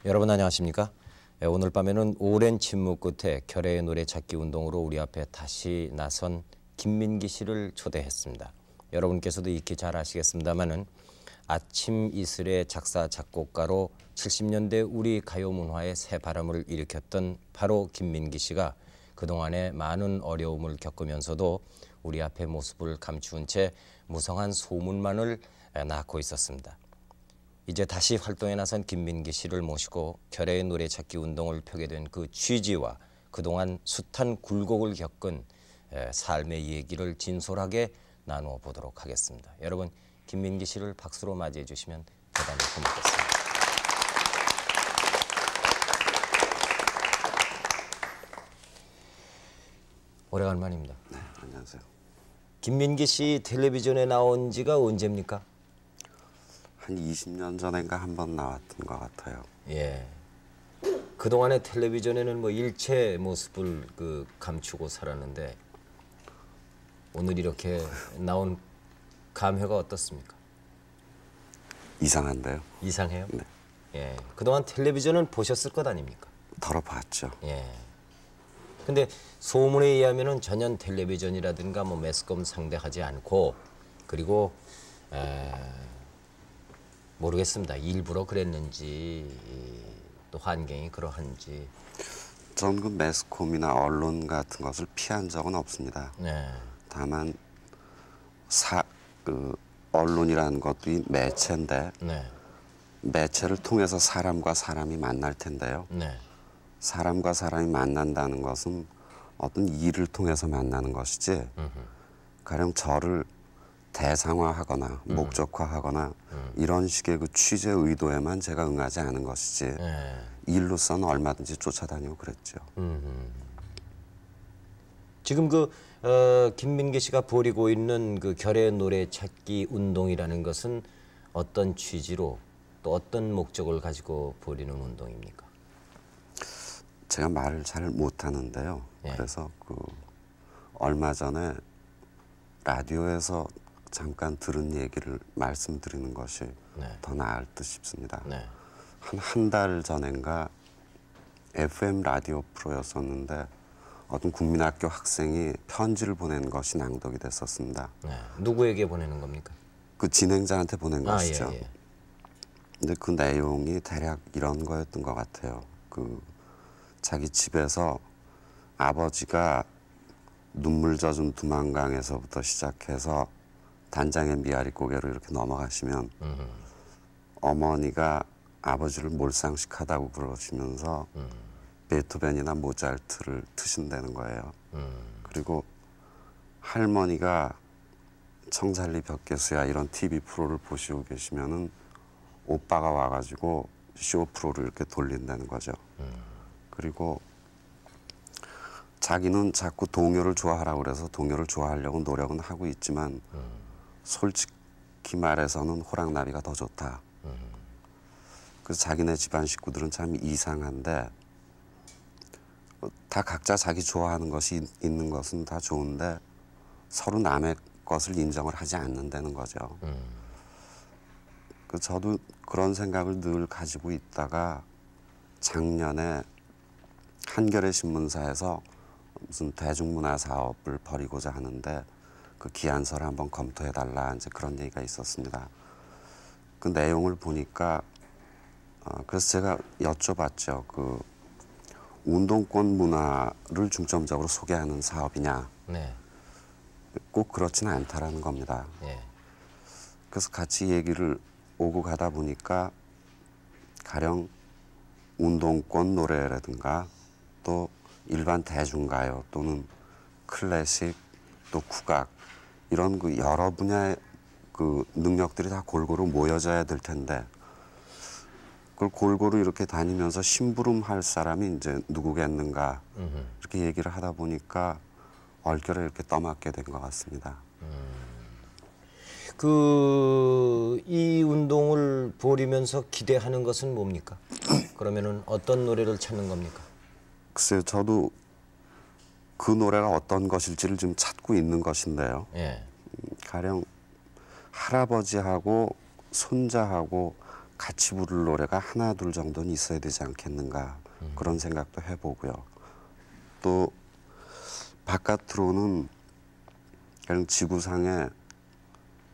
여러분 안녕하십니까? 오늘 밤에는 오랜 침묵 끝에 결의의 노래 찾기 운동으로 우리 앞에 다시 나선 김민기 씨를 초대했습니다. 여러분께서도 익히 잘 아시겠습니다마는 아침 이슬의 작사 작곡가로 70년대 우리 가요 문화의 새 바람을 일으켰던 바로 김민기 씨가 그동안에 많은 어려움을 겪으면서도 우리 앞에 모습을 감추은 채 무성한 소문만을 낳고 있었습니다. 이제 다시 활동에 나선 김민기 씨를 모시고 결의의 노래 찾기 운동을 펴게 된 그 취지와 그동안 숱한 굴곡을 겪은 삶의 얘기를 진솔하게 나누어 보도록 하겠습니다. 여러분 김민기 씨를 박수로 맞이해 주시면 대단히 고맙겠습니다. 오래간만입니다. 네, 안녕하세요. 김민기 씨 텔레비전에 나온 지가 언제입니까? 한 20년 전인가 한 번 나왔던 것 같아요. 예. 그동안에 텔레비전에는 뭐 일체 모습을 감추고 살았는데 오늘 이렇게 나온 감회가 어떻습니까? 이상한데요? 이상해요? 네. 예. 그동안 텔레비전은 보셨을 것 아닙니까? 덜어봤죠. 예. 근데 소문에 의하면은 전혀 텔레비전이라든가 뭐 매스컴 상대하지 않고 그리고 모르겠습니다. 일부러 그랬는지 또 환경이 그러한지. 전 그 매스콤이나 언론 같은 것을 피한 적은 없습니다. 네. 다만 언론이라는 것도 이 매체인데 네. 매체를 통해서 사람과 사람이 만날 텐데요. 네. 사람과 사람이 만난다는 것은 어떤 일을 통해서 만나는 것이지 가령 저를 대상화하거나 목적화하거나 이런 식의 그 취재 의도에만 제가 응하지 않은 것이지 일로서는 얼마든지 쫓아다니고 그랬죠. 지금 김민기 씨가 벌이고 있는 그 결의 노래 찾기 운동이라는 것은 어떤 취지로 또 어떤 목적을 가지고 벌이는 운동입니까? 제가 말을 잘 못하는데요. 예. 그래서 얼마 전에 라디오에서 잠깐 들은 얘기를 말씀드리는 것이 더 나을 듯 싶습니다. 네. 한 달 전인가 FM 라디오 프로였었는데 어떤 국민학교 학생이 편지를 보낸 것이 낭독이 됐었습니다. 네. 누구에게 보내는 겁니까? 그 진행자한테 보낸 것이죠. 예, 예. 근데 그 내용이 대략 이런 거였던 것 같아요. 자기 집에서 아버지가 눈물 젖은 두만강에서부터 시작해서 단장의 미아리 고개로 이렇게 넘어가시면 어머니가 아버지를 몰상식하다고 그러시면서 베토벤이나 모차르트를 트신다는 거예요. 그리고 할머니가 청살리 벽계수야 이런 TV 프로를 보시고 계시면은 오빠가 와가지고 쇼 프로를 이렇게 돌린다는 거죠. 그리고 자기는 자꾸 동요를 좋아하라고 그래서 동요를 좋아하려고 노력은 하고 있지만 솔직히 말해서는 호랑나비가 더 좋다. 그래서 자기네 집안 식구들은 참 이상한데 다 각자 자기 좋아하는 것이 있는 것은 다 좋은데 서로 남의 것을 인정을 하지 않는다는 거죠. 저도 그런 생각을 늘 가지고 있다가 작년에 한겨레 신문사에서 무슨 대중문화 사업을 벌이고자 하는데 그 기안서를 한번 검토해달라 이제 그런 얘기가 있었습니다. 그 내용을 보니까 그래서 제가 여쭤봤죠. 운동권 문화를 중점적으로 소개하는 사업이냐? 네. 꼭 그렇지는 않다라는 겁니다. 예. 그래서 같이 얘기를 오고 가다 보니까 가령 운동권 노래라든가 또 일반 대중가요 또는 클래식 또 국악 이런 여러 분야의 능력들이 다 골고루 모여져야 될 텐데 그걸 골고루 이렇게 다니면서 심부름할 사람이 이제 누구겠는가 이렇게 얘기를 하다 보니까 얼결에 이렇게 떠맡게 된 것 같습니다. 이 운동을 벌이면서 기대하는 것은 뭡니까? 그러면은 어떤 노래를 찾는 겁니까? 글쎄요, 저도 그 노래가 어떤 것일지를 좀 찾고 있는 것인데요. 예. 가령 할아버지하고 손자하고 같이 부를 노래가 하나 둘 정도는 있어야 되지 않겠는가 그런 생각도 해보고요. 또 바깥으로는 그냥 지구상에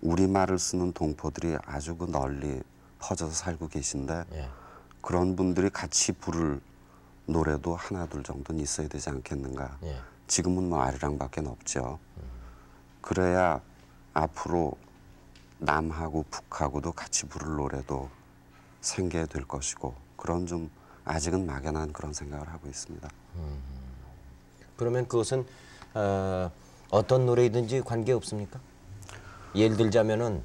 우리말을 쓰는 동포들이 아주 그 널리 퍼져서 살고 계신데 예. 그런 분들이 같이 부를 노래도 하나 둘 정도는 있어야 되지 않겠는가. 예. 지금은 뭐 아리랑밖에 없죠. 그래야 앞으로 남하고 북하고도 같이 부를 노래도 생겨야 될 것이고 그런 좀 아직은 막연한 그런 생각을 하고 있습니다. 그러면 그것은 어떤 노래이든지 관계 없습니까? 예를 들자면은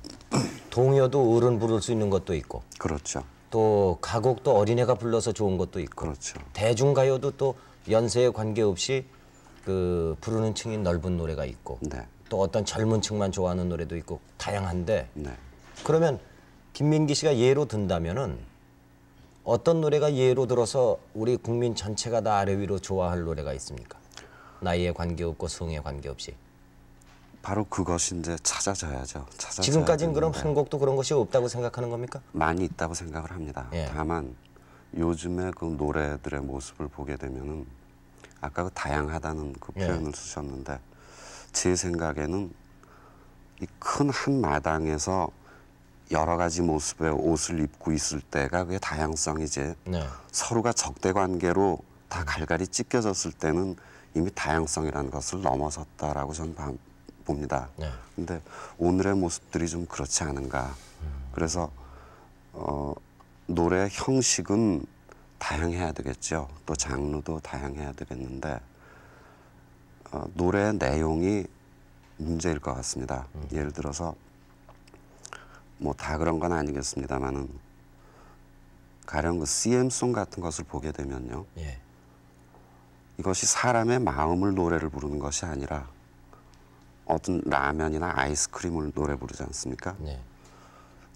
동요도 어른 부를 수 있는 것도 있고 그렇죠. 또 가곡도 어린애가 불러서 좋은 것도 있고 그렇죠. 대중가요도 또 연세에 관계없이 그 부르는 층이 넓은 노래가 있고 네. 또 어떤 젊은 층만 좋아하는 노래도 있고 다양한데 네. 그러면 김민기 씨가 예로 든다면은 어떤 노래가 예로 들어서 우리 국민 전체가 다 아래 위로 좋아할 노래가 있습니까? 나이에 관계없고 성에 관계없이. 바로 그것이 이제 찾아져야죠. 지금까지는 그럼 되는데 한 곡도 그런 것이 없다고 생각하는 겁니까? 많이 있다고 생각을 합니다. 예. 다만 요즘의 그 노래들의 모습을 보게 되면은 아까 그 다양하다는 그 예. 표현을 쓰셨는데 제 생각에는 이 큰 한 마당에서 여러 가지 모습의 옷을 입고 있을 때가 그게 다양성이지 네. 서로가 적대 관계로 다 갈갈이 찢겨졌을 때는 이미 다양성이라는 것을 넘어섰다라고 저는 봅니다. 네. 근데 오늘의 모습들이 좀 그렇지 않은가. 그래서 노래 형식은 다양해야 되겠죠. 또 장르도 다양해야 되겠는데 노래의 내용이 문제일 것 같습니다. 예를 들어서 뭐 다 그런 건 아니겠습니다만은 가령 그 CM송 같은 것을 보게 되면요. 예. 이것이 사람의 마음을 노래를 부르는 것이 아니라 어떤 라면이나 아이스크림을 노래 부르지 않습니까? 네.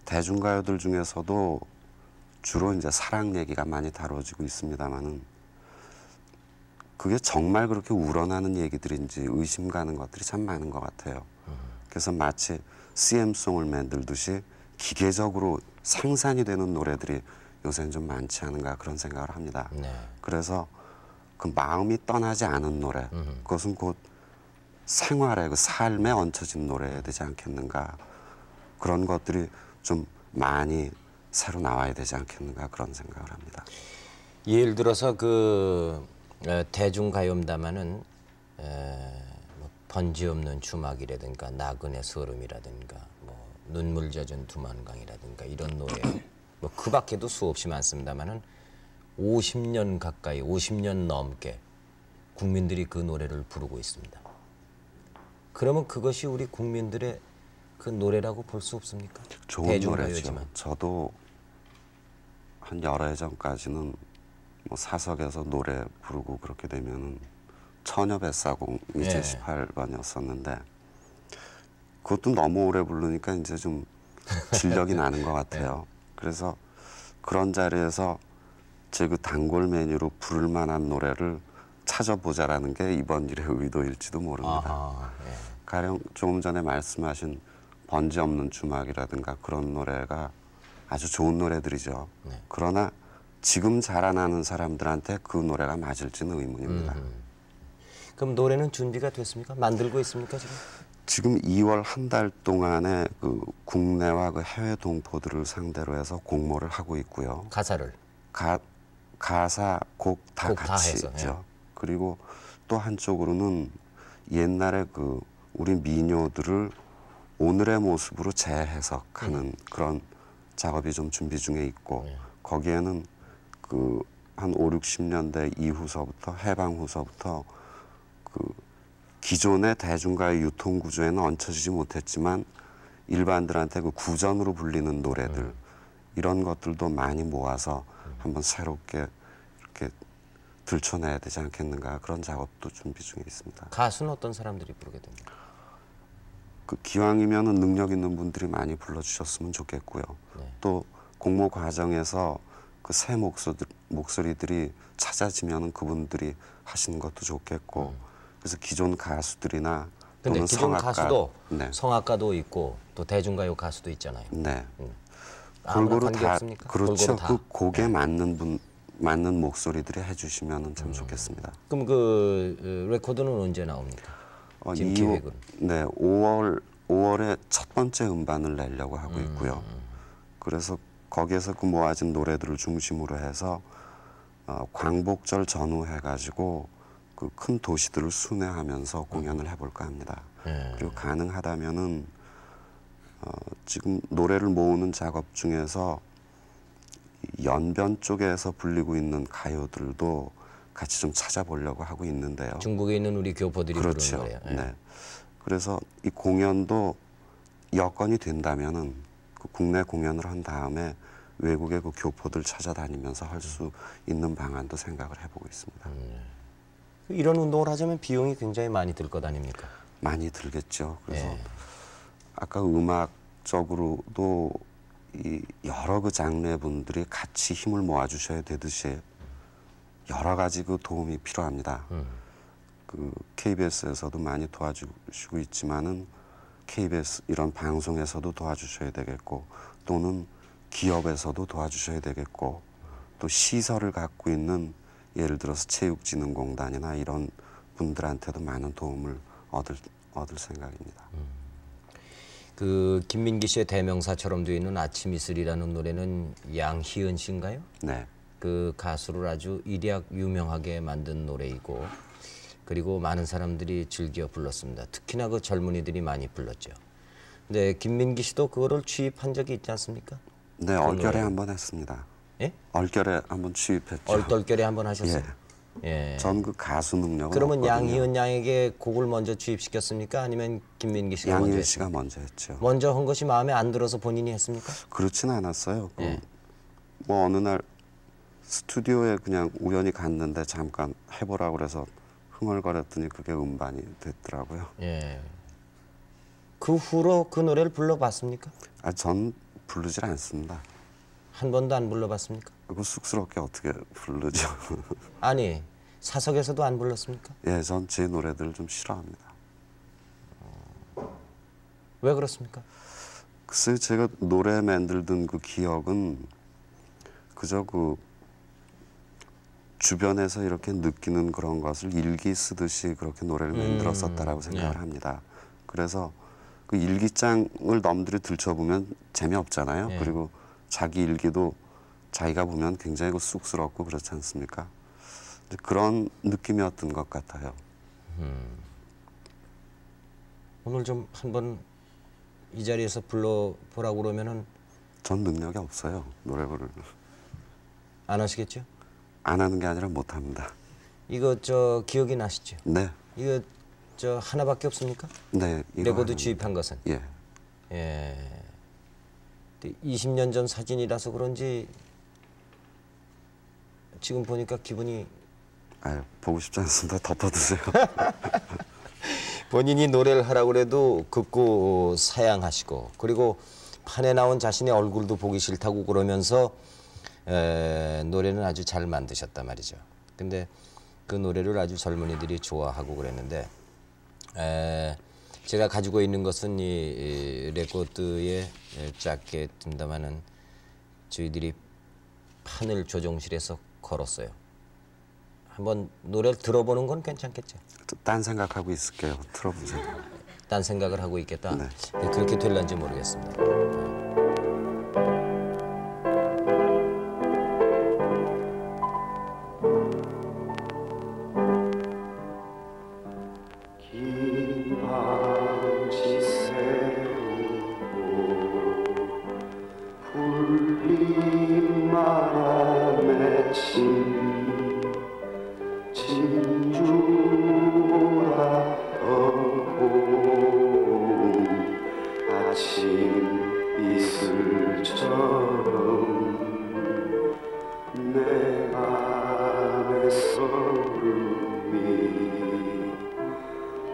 대중가요들 중에서도 주로 이제 사랑 얘기가 많이 다뤄지고 있습니다만은 그게 정말 그렇게 우러나는 얘기들인지 의심 가는 것들이 참 많은 것 같아요. 그래서 마치 CM송을 만들듯이 기계적으로 생산이 되는 노래들이 요새는 좀 많지 않은가 그런 생각을 합니다. 네. 그래서 그 마음이 떠나지 않은 노래, 그것은 곧 생활의 그 삶에 얹혀진 노래야 되지 않겠는가. 그런 것들이 좀 많이 새로 나와야 되지 않겠는가 그런 생각을 합니다. 예를 들어서 그 대중가요입니다마는 뭐 번지 없는 주막이라든가 나그네 서름이라든가 뭐 눈물 젖은 두만강이라든가 이런 노래 뭐 그 밖에도 수없이 많습니다마는 50년 가까이 50년 넘게 국민들이 그 노래를 부르고 있습니다. 그러면 그것이 우리 국민들의 그 노래라고 볼 수 없습니까? 좋은 대중가요지만. 노래죠. 저도 한 여러 해 전까지는 뭐 사석에서 노래 부르고 그렇게 되면은 처녀 뱃사공이 예. 제 18번이었었는데 그것도 너무 오래 부르니까 이제 좀 진력이 나는 것 같아요. 그래서 그런 자리에서 제 그 단골 메뉴로 부를 만한 노래를 찾아보자라는 게 이번 일의 의도일지도 모릅니다. 아하, 예. 가령 조금 전에 말씀하신 번지 없는 주막이라든가 그런 노래가 아주 좋은 노래들이죠. 네. 그러나 지금 자라나는 사람들한테 그 노래가 맞을지는 의문입니다. 그럼 노래는 준비가 됐습니까? 만들고 있습니까 지금? 지금 2월 한 달 동안에 그 국내와 그 해외 동포들을 상대로 해서 공모를 하고 있고요. 가사를. 가사, 곡 다 곡다 같이 해서, 있죠. 그리고 또 한쪽으로는 옛날에 그 우리 민요들을 오늘의 모습으로 재해석하는 그런 작업이 좀 준비 중에 있고 거기에는 그 한 5, 60년대 이후서부터 해방 후서부터 그 기존의 대중가의 유통 구조에는 얹혀지지 못했지만 일반들한테 그 구전으로 불리는 노래들 이런 것들도 많이 모아서 한번 새롭게 이렇게 들춰내야 되지 않겠는가 그런 작업도 준비 중에 있습니다. 가수는 어떤 사람들이 부르게 됩니까? 그 기왕이면은 능력 있는 분들이 많이 불러주셨으면 좋겠고요. 네. 또 공모 과정에서 그 새 목소리들이 찾아지면은 그분들이 하시는 것도 좋겠고 그래서 기존 가수들이나 근데 또는 기존 성악가 가수도 네. 성악가도 있고 또 대중가요 가수도 있잖아요. 네. 아무나 골고루 관계 다 없습니까? 그렇죠. 골고루 다. 그 곡에 맞는 목소리들이 해주시면 참 좋겠습니다. 그럼 그 레코드는 언제 나옵니까? 지금 계획은? 네, 5월에 첫 번째 음반을 내려고 하고 있고요. 그래서 거기에서 그 모아진 노래들을 중심으로 해서 광복절 전후 해가지고 그 큰 도시들을 순회하면서 공연을 해볼까 합니다. 그리고 가능하다면은 지금 노래를 모으는 작업 중에서 연변 쪽에서 불리고 있는 가요들도 같이 좀 찾아보려고 하고 있는데요. 중국에 있는 우리 교포들이 그렇죠. 부르는 거예요. 네. 그래서 이 공연도 여건이 된다면은 그 국내 공연을 한 다음에 외국의 그 교포들 찾아다니면서 할 수 있는 방안도 생각을 해보고 있습니다. 이런 운동을 하자면 비용이 굉장히 많이 들 것 아닙니까? 많이 들겠죠. 그래서 예. 아까 음악적으로도 이 여러 그 장르의 분들이 같이 힘을 모아주셔야 되듯이 여러 가지 그 도움이 필요합니다. 그 KBS에서도 많이 도와주시고 있지만은 KBS 이런 방송에서도 도와주셔야 되겠고 또는 기업에서도 도와주셔야 되겠고 또 시설을 갖고 있는 예를 들어서 체육진흥공단이나 이런 분들한테도 많은 도움을 얻을 생각입니다. 그 김민기 씨의 대명사처럼 되어 있는 아침 이슬이라는 노래는 양희은 씨인가요? 네. 그 가수를 아주 일약 유명하게 만든 노래이고 그리고 많은 사람들이 즐겨 불렀습니다. 특히나 그 젊은이들이 많이 불렀죠. 근데 김민기 씨도 그거를 취입한 적이 있지 않습니까? 네, 얼결에 한번 했습니다. 예? 얼결에 한번 취입했죠. 얼떨결에 한번 하셨어요? 예. 예. 전 그 가수 능력은 그러면 없거든요. 양희은 양에게 곡을 먼저 취입시켰습니까? 아니면 김민기 씨가 먼저 양희은 했습니까? 씨가 먼저 했죠. 먼저 한 것이 마음에 안 들어서 본인이 했습니까? 그렇진 않았어요. 예. 뭐 어느 날 스튜디오에 그냥 우연히 갔는데 잠깐 해보라고 그래서 흥얼거렸더니 그게 음반이 됐더라고요. 예. 그 후로 그 노래를 불러봤습니까? 전 부르질 않습니다. 한 번도 안 불러봤습니까? 그거 쑥스럽게 어떻게 부르죠? 아니 사석에서도 안 불렀습니까? 예, 전 제 노래들 좀 싫어합니다. 왜 그렇습니까? 글쎄요, 제가 노래 만들던 그 기억은 그저 그 주변에서 이렇게 느끼는 그런 것을 일기 쓰듯이 그렇게 노래를 만들었었다라고 생각을 합니다. 그래서 그 일기장을 넘들이 들춰보면 재미없잖아요. 예. 그리고 자기 일기도 자기가 보면 굉장히 그 쑥스럽고 그렇지 않습니까? 그런 느낌이었던 것 같아요. 오늘 좀 한번 이 자리에서 불러보라고 그러면은 전 능력이 없어요. 노래 부르는. 안 하시겠죠? 안 하는 게 아니라 못 합니다. 이거 저 기억이 나시죠? 네. 이거 저 하나밖에 없습니까? 네. 이거 레코드 하나입니다. 취입한 것은? 예. 예. 20년 전 사진이라서 그런지 지금 보니까 기분이 보고 싶지 않습니다. 덮어두세요. 본인이 노래를 하라고 해도 극구 사양하시고 그리고 판에 나온 자신의 얼굴도 보기 싫다고 그러면서 노래는 아주 잘 만드셨단 말이죠. 근데 그 노래를 아주 젊은이들이 좋아하고 그랬는데 제가 가지고 있는 것은 이 레코드에 작게 든다마는 저희들이 판을 조종실에서 걸었어요. 한번 노래를 들어보는 건 괜찮겠죠? 딴 생각하고 있을게요. 들어보세요. 딴 생각을 하고 있겠다. 네. 근데 그렇게 될런지 모르겠습니다. 김항시 세우고 불린 마야 맺힌 진주보다 더고운 아침 이슬처럼 내 맘의 서름이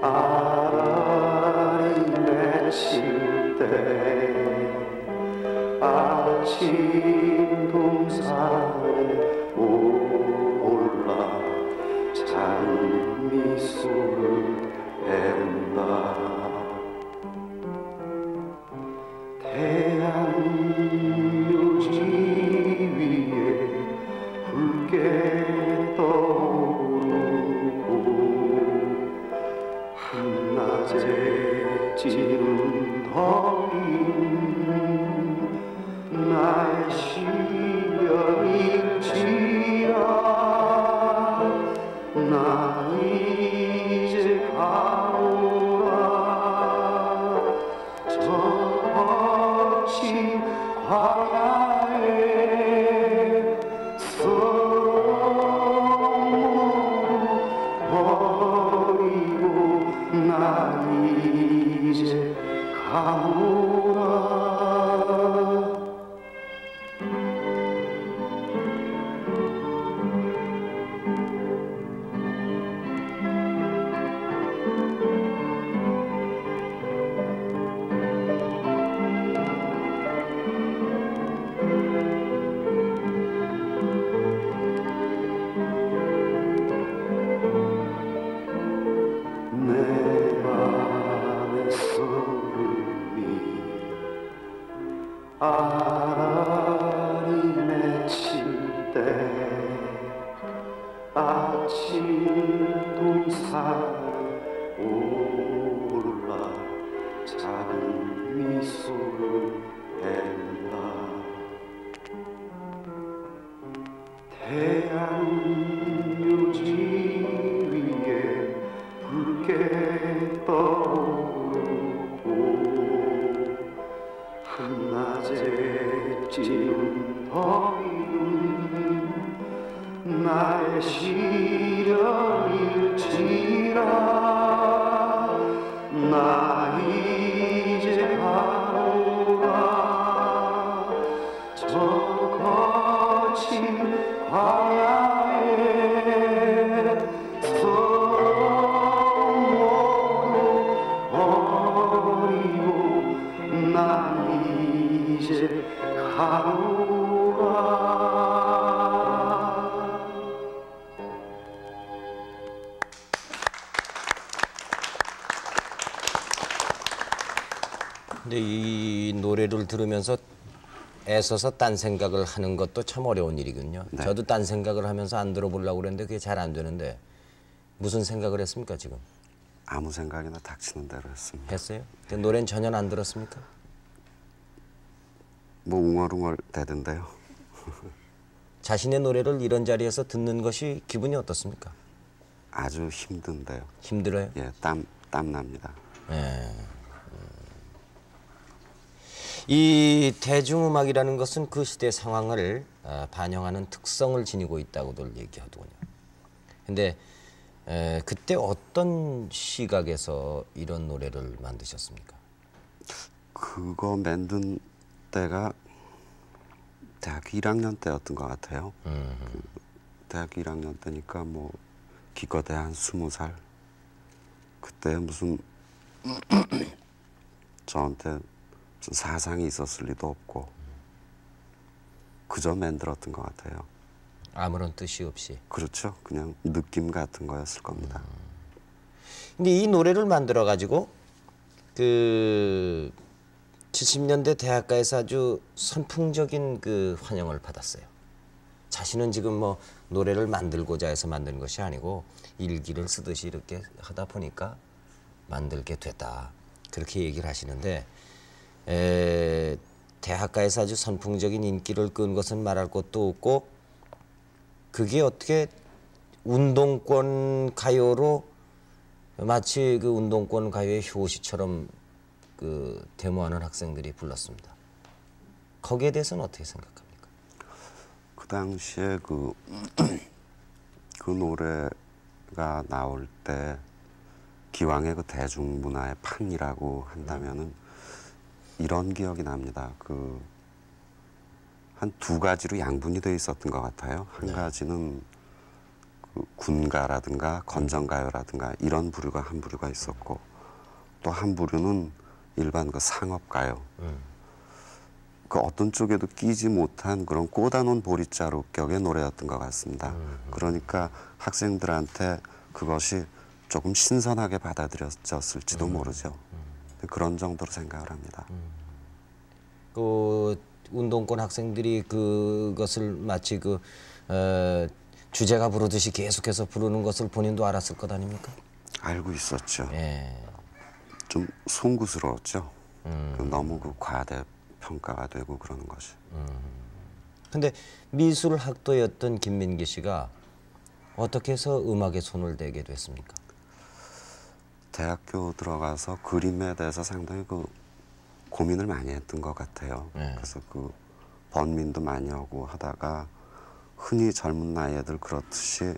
아라리 내칠 때 아침 동산에 올라 작은 미소를 앤다 태양 낮에 찌는 더위는 나의 시련일지라 나 이제 가오라 저 거친 광야에 서로 버리고 나 이제 가오라 내 맘의 소름이 아라리 맺힐 때 아침 동산에 올라 작은 미소를 댄다 태양은 묘지 위에 붉게 떠오르고 한낮에 찌는 더위는 나의 시련일지라 나 이제 가오라 저 거친 광야에 버리고 난 이제 가오라 근데 이 노래를 들으면서 애써서 딴 생각을 하는 것도 참 어려운 일이군요. 네. 저도 딴 생각을 하면서 안 들어보려고 그랬는데 그게 잘 안 되는데 무슨 생각을 했습니까 지금? 아무 생각이나 닥치는 대로 했습니다. 했어요? 근데 노래는 전혀 안 들었습니까? 뭐 웅얼웅얼 대던데요. 자신의 노래를 이런 자리에서 듣는 것이 기분이 어떻습니까? 아주 힘든데요. 힘들어요? 예, 땀 납니다. 이 대중음악이라는 것은 그 시대 상황을 반영하는 특성을 지니고 있다고들 얘기하더군요. 근데 그때 어떤 시각에서 이런 노래를 만드셨습니까? 그거 만든 때가 대학교 1학년 때였던 것 같아요. 그 대학교 1학년 때니까 뭐 기껏해 한 20살. 그때 무슨 저한테 무슨 사상이 있었을 리도 없고 그저 만들었던 것 같아요. 아무런 뜻이 없이. 그렇죠. 그냥 느낌 같은 거였을 겁니다. 근데 이 노래를 만들어 가지고 그 70년대 대학가에서 아주 선풍적인 그 환영을 받았어요. 자신은 지금 뭐 노래를 만들고자 해서 만든 것이 아니고 일기를 쓰듯이 이렇게 하다 보니까 만들게 됐다. 그렇게 얘기를 하시는데 대학가에서 아주 선풍적인 인기를 끈 것은 말할 것도 없고 그게 어떻게 운동권 가요로 마치 그 운동권 가요의 효시처럼 그 데모하는 학생들이 불렀습니다. 거기에 대해서는 어떻게 생각합니까? 그 당시에 그 노래가 나올 때 기왕의 그 대중문화의 판이라고 한다면은 이런 기억이 납니다. 그 한 두 가지로 양분이 돼 있었던 것 같아요. 한 가지는 그 군가라든가 건전가요라든가 이런 부류가 한 부류가 있었고 또 한 부류는 일반 그 상업가요. 그 어떤 쪽에도 끼지 못한 그런 꽂아놓은 보릿자루 격의 노래였던 것 같습니다. 그러니까 학생들한테 그것이 조금 신선하게 받아들여졌을지도 모르죠. 그런 정도로 생각을 합니다. 그 운동권 학생들이 그것을 마치 그 주제가 부르듯이 계속해서 부르는 것을 본인도 알았을 것 아닙니까? 알고 있었죠. 예. 좀 송구스러웠죠. 너무 그 과대 평가가 되고 그러는 것이. 근데 미술학도였던 김민기 씨가 어떻게 해서 음악에 손을 대게 됐습니까? 대학교 들어가서 그림에 대해서 상당히 그 고민을 많이 했던 것 같아요. 그래서 그 번민도 많이 하고 하다가 흔히 젊은 나이애들 그렇듯이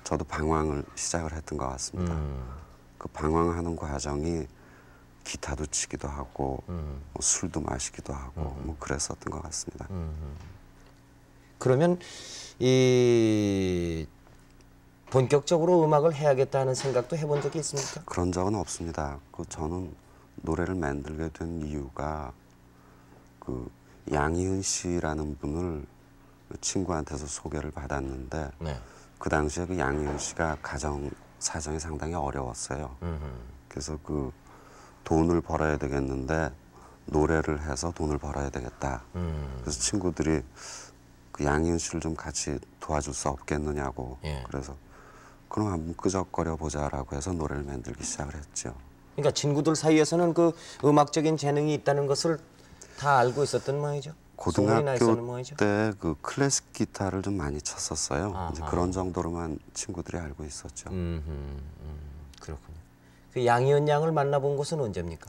저도 방황을 시작을 했던 것 같습니다. 그 방황하는 과정이 기타도 치기도 하고 뭐 술도 마시기도 하고 뭐 그랬었던 것 같습니다. 그러면 이 본격적으로 음악을 해야겠다는 생각도 해본 적이 있습니까? 그런 적은 없습니다. 그 저는 노래를 만들게 된 이유가 그 양희은 씨라는 분을 친구한테서 소개를 받았는데 네. 그 당시에 그 양희은 씨가 가정 사정이 상당히 어려웠어요. 그래서 그 돈을 벌어야 되겠는데 노래를 해서 돈을 벌어야 되겠다. 그래서 친구들이 그 양희은 씨를 좀 같이 도와줄 수 없겠느냐고. 예. 그래서 그럼 한번 끄적거려 보자라고 해서 노래를 만들기 시작을 했죠. 그러니까 친구들 사이에서는 그 음악적인 재능이 있다는 것을 다 알고 있었던 모양이죠. 소문이 나 있었는 고등학교 모양이죠. 때 그 클래식 기타를 좀 많이 쳤었어요. 이제 그런 정도로만 친구들이 알고 있었죠. 그렇군요. 그 양희은 양을 만나본 것은 언제입니까?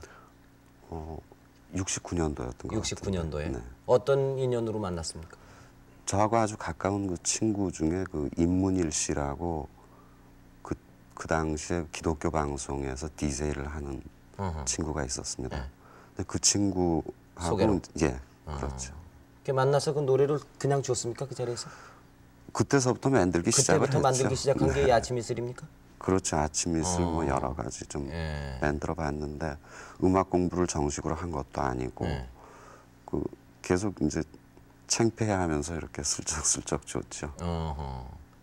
69년도였던 것 같아요. 69년도에 네. 어떤 인연으로 만났습니까? 저하고 아주 가까운 그 친구 중에 그 임문일 씨라고 그 당시에 기독교 방송에서 DJ를 하는 친구가 있었습니다. 근데 그 친구하고 소개로? 예, 그렇죠. 이렇게 만나서 그 노래를 그냥 줬습니까? 그 자리에서? 그때서부터 만들기 시작을 그때부터 했죠. 만들기 시작한 게 네. 아침 이슬입니까? 그렇죠. 아침 이슬 뭐 여러 가지 좀 만들어 봤는데 음악 공부를 정식으로 한 것도 아니고 그 계속 이제 창피해하면서 이렇게 슬쩍슬쩍 줬죠.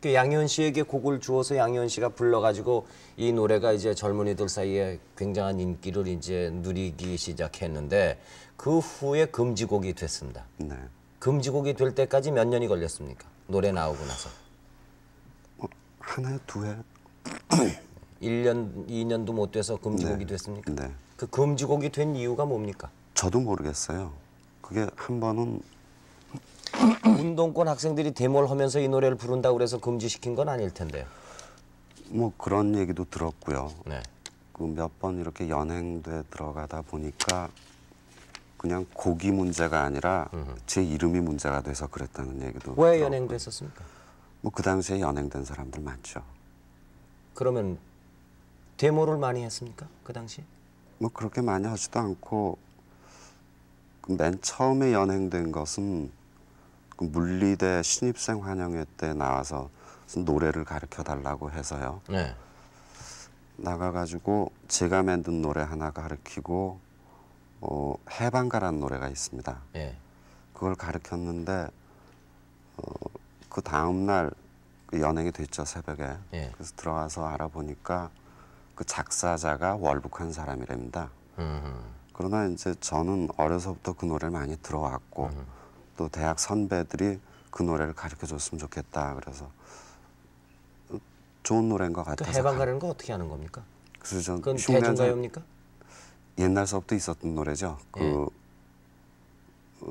그 양희은 씨에게 곡을 주어서 양희은 씨가 불러가지고 이 노래가 이제 젊은이들 사이에 굉장한 인기를 이제 누리기 시작했는데 그 후에 금지곡이 됐습니다. 네. 금지곡이 될 때까지 몇 년이 걸렸습니까? 노래 나오고 나서. 한 해, 두 해? 1년, 2년도 못 돼서 금지곡이 네. 됐습니까? 네. 그 금지곡이 된 이유가 뭡니까? 저도 모르겠어요. 그게 한 번은 운동권 학생들이 데모를 하면서 이 노래를 부른다고 그래서 금지시킨 건 아닐 텐데요. 뭐 그런 얘기도 들었고요. 네. 그 몇 번 이렇게 연행돼 들어가다 보니까 그냥 곡이 문제가 아니라 제 이름이 문제가 돼서 그랬다는 얘기도 왜 들었고요. 연행됐었습니까? 뭐 그 당시에 연행된 사람들 많죠. 그러면 데모를 많이 했습니까? 그 당시에? 뭐 그렇게 많이 하지도 않고 그 맨 처음에 연행된 것은 그 물리대 신입생 환영회 때 나와서 무슨 노래를 가르쳐 달라고 해서요. 네. 나가가지고 제가 만든 노래 하나 가르치고 해방가라는 노래가 있습니다. 예. 그걸 가르쳤는데 그 다음 날 그 연행이 됐죠, 새벽에. 예. 그래서 들어가서 알아보니까 그 작사자가 월북한 사람이랍니다. 그러나 이제 저는 어려서부터 그 노래를 많이 들어왔고 또 대학 선배들이 그 노래를 가르쳐 줬으면 좋겠다. 그래서 좋은 노래인 것 그 같아서 해방가라는 거 어떻게 하는 겁니까? 그래서 전 그건 흉내를 대중가요입니까? 옛날서부터 있었던 노래죠. 예. 그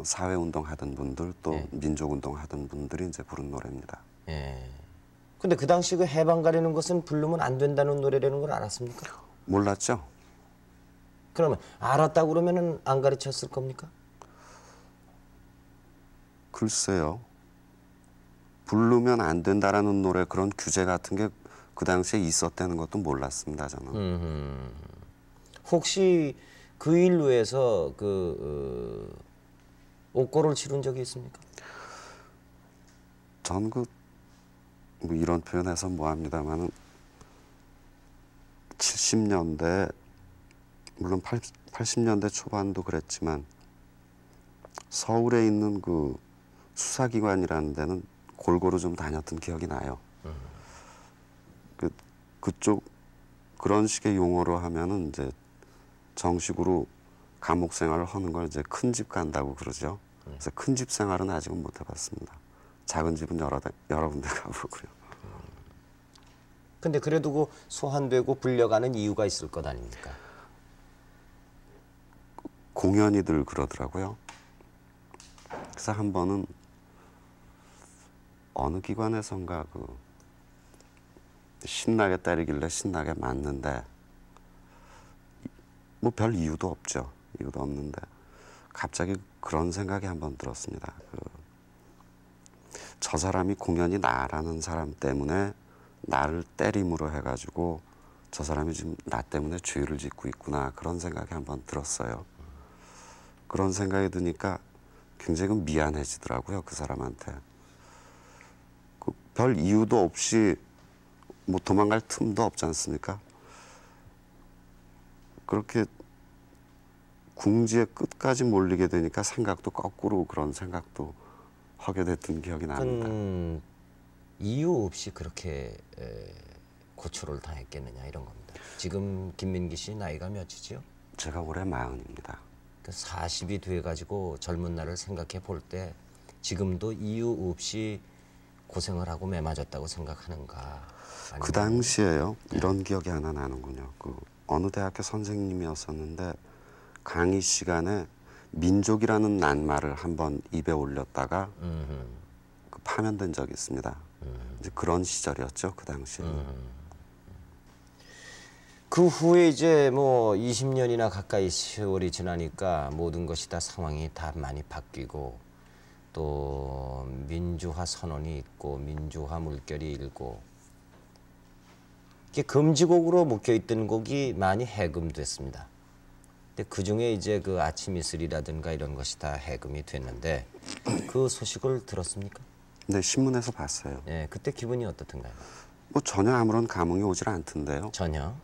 사회운동 하던 분들 또 예. 민족운동 하던 분들이 이제 부른 노래입니다. 예. 근데 그 당시 그 해방가라는 것은 부르면 안 된다는 노래라는 걸 알았습니까? 몰랐죠? 그러면 알았다고 그러면은 안 가르쳤을 겁니까? 글쎄요. 부르면 안 된다라는 노래 그런 규제 같은 게 그 당시에 있었다는 것도 몰랐습니다. 저는. 혹시 그 일로 해서 그 옥고를 치른 적이 있습니까? 전 뭐 이런 표현해서 뭐합니다만은 70년대 물론 80년대 초반도 그랬지만 서울에 있는 그 수사기관이라는 데는 골고루 좀 다녔던 기억이 나요. 그쪽 그런 식의 용어로 하면은 이제 정식으로 감옥 생활을 하는 걸 이제 큰 집 간다고 그러죠. 그래서 큰 집 생활은 아직은 못 해봤습니다. 작은 집은 여러 군데 가보고요. 근데 그래도 그 소환되고 불려가는 이유가 있을 것 아닙니까? 공연이들 그러더라고요. 그래서 한 번은 어느 기관에선가 그 신나게 때리길래 신나게 맞는데 뭐 별 이유도 없죠. 이유도 없는데 갑자기 그런 생각이 한번 들었습니다. 저 사람이 공연이 나라는 사람 때문에 나를 때림으로 해가지고 저 사람이 지금 나 때문에 죄를 짓고 있구나, 그런 생각이 한번 들었어요. 그런 생각이 드니까 굉장히 미안해지더라고요, 그 사람한테. 별 이유도 없이 뭐 도망갈 틈도 없지 않습니까? 그렇게 궁지의 끝까지 몰리게 되니까 생각도 거꾸로 그런 생각도 하게 됐던 기억이 납니다. 이유 없이 그렇게 고초를 당했겠느냐, 이런 겁니다. 지금 김민기 씨 나이가 몇이지요? 제가 올해 40입니다. 그 40이 돼가지고 젊은 날을 생각해 볼 때 지금도 이유 없이 고생을 하고 매맞았다고 생각하는가? 그 당시에요. 이런 기억이 하나 나는군요. 어느 대학교 선생님이었었는데 강의 시간에 민족이라는 낱말을 한번 입에 올렸다가 파면된 적이 있습니다. 이제 그런 시절이었죠, 그 당시에는. 그 후에 이제 뭐 20년이나 가까이 세월이 지나니까 모든 것이 다 상황이 다 많이 바뀌고 또 민주화 선언이 있고 민주화 물결이 일고 이게 금지곡으로 묶여있던 곡이 많이 해금됐습니다. 근데 그 중에 이제 그 아침 이슬이라든가 이런 것이 다 해금이 됐는데 그 소식을 들었습니까? 네, 신문에서 봤어요. 예, 그때 기분이 어떻던가요? 뭐 전혀 아무런 감흥이 오질 않던데요. 전혀.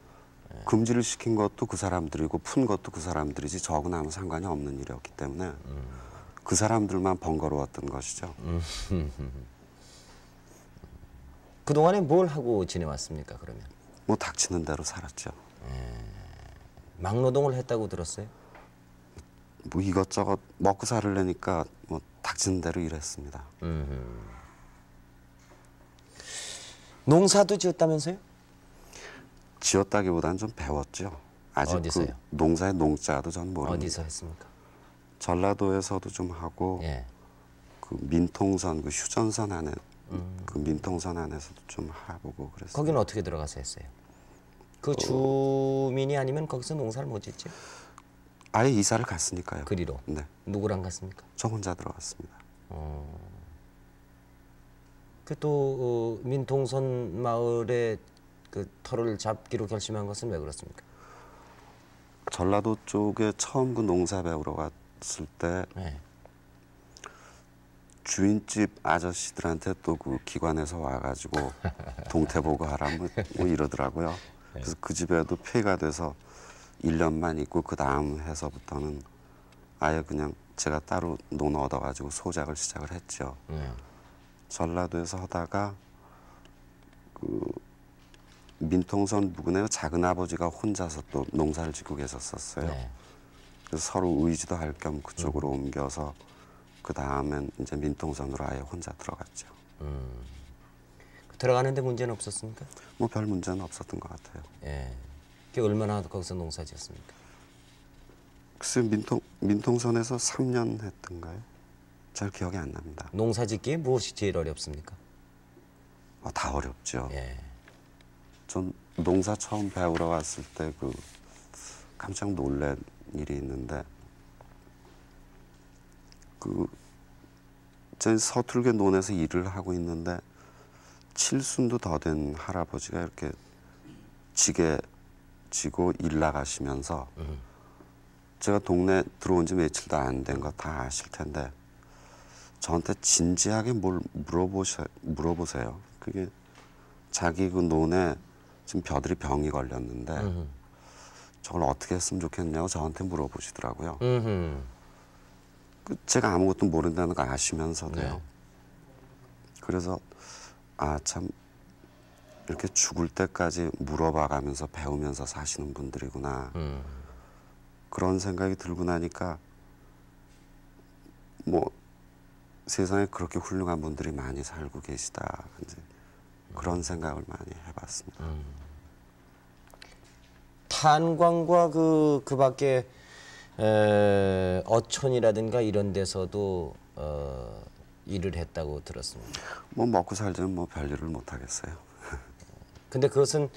금지를 시킨 것도 그 사람들이고 푼 것도 그 사람들이지 저하고는 아무 상관이 없는 일이었기 때문에 그 사람들만 번거로웠던 것이죠. 그동안에 뭘 하고 지내왔습니까, 그러면? 뭐 닥치는 대로 살았죠. 막노동을 했다고 들었어요? 뭐 이것저것 먹고 살려니까 뭐 닥치는 대로 일했습니다. 농사도 지었다면서요? 지었다기보다는 좀 배웠죠. 아직 어디서요? 그 농사의 농자도 전 모릅니다. 어디서 했습니까? 전라도에서도 좀 하고 예. 그 민통선, 그 휴전선 안에 그 민통선 안에서도 좀 해보고 그랬어요. 거기는 어떻게 들어가서 했어요? 그 주민이 아니면 거기서 농사를 못 짓죠? 아예 이사를 갔으니까요. 그리로? 네, 누구랑 갔습니까? 저 혼자 들어갔습니다. 그 또 민통선 마을에 그 터를 잡기로 결심한 것은 왜 그렇습니까? 전라도 쪽에 처음 그 농사 배우러 갔을 때 네. 주인집 아저씨들한테 또 그 기관에서 와가지고 동태 보고 하라 뭐 이러더라고요. 그래서 그 집에도 폐가 돼서 1년만 있고 그 다음 해서부터는 아예 그냥 제가 따로 논 얻어가지고 소작을 시작을 했죠. 전라도에서 하다가 그 민통선 부근에 작은 아버지가 혼자서 또 농사를 짓고 계셨었어요. 네. 그래서 서로 의지도 할 겸 그쪽으로 옮겨서 그 다음엔 이제 민통선으로 아예 혼자 들어갔죠. 들어가는데 문제는 없었습니까? 뭐 별 문제는 없었던 것 같아요. 예. 그 얼마나 거기서 농사 지었습니까? 글쎄 민통선에서 3년 했던가요? 잘 기억이 안 납니다. 농사 짓기에 무엇이 제일 어렵습니까? 다 어렵죠. 예. 전 농사 처음 배우러 갔을 때 그 깜짝 놀란 일이 있는데 제 서툴게 논에서 일을 하고 있는데 7순도 더 된 할아버지가 이렇게 지게 지고 일 나가시면서 제가 동네 들어온 지 며칠도 안 된 거 다 아실 텐데 저한테 진지하게 뭘 물어보세요. 그게 자기 그 논에 지금 벼들이 병이 걸렸는데 저걸 어떻게 했으면 좋겠냐고 저한테 물어보시더라고요. 제가 아무것도 모른다는 거 아시면서도요. 네. 그래서 참 이렇게 죽을 때까지 물어봐가면서 배우면서 사시는 분들이구나. 그런 생각이 들고 나니까 뭐 세상에 그렇게 훌륭한 분들이 많이 살고 계시다. 이제 그런 생각을 많이 해봤습니다. 탄광과 그 밖에 어촌이라든가 이런 데서도 일을 했다고 들었습니다. 뭐 먹고 살자면 뭐 별일을 못 하겠어요. 근데 그것은